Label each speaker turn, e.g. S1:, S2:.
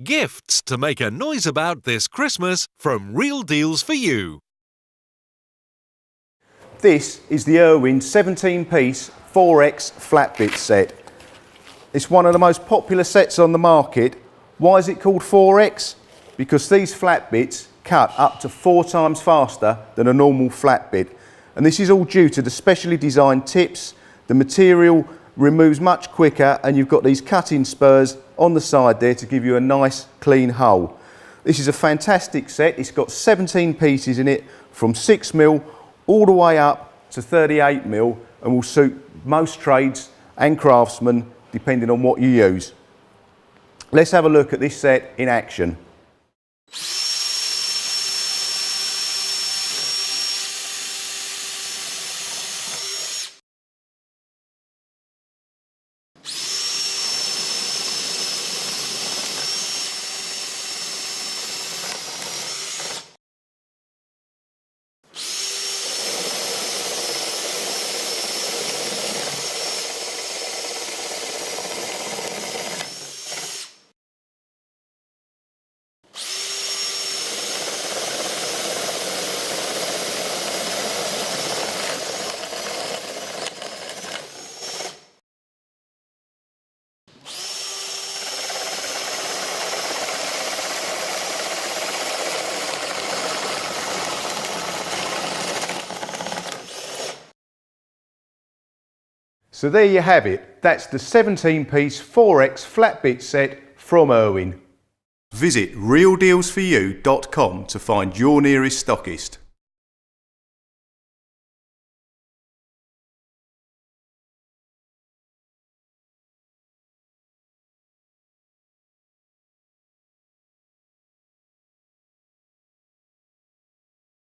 S1: Gifts to make a noise about this Christmas from Real Deals for You.
S2: This is the Irwin 17-piece 4X flat bit set. It's one of the most popular sets on the market. Why is it called 4X? Because these flat bits cut up to 4 times faster than a normal flat bit. And this is all due to the specially designed tips. The material removes much quicker, and you've got these cutting spurs on the side there to give you a nice clean hole. This is a fantastic set. It's got 17 pieces in it from 6mm all the way up to 38mm, and will suit most trades and craftsmen depending on what you use. Let's have a look at this set in action. So there you have it. That's the 17-piece 4X flat bit set from Irwin. Visit realdealsforyou.com to find your nearest stockist.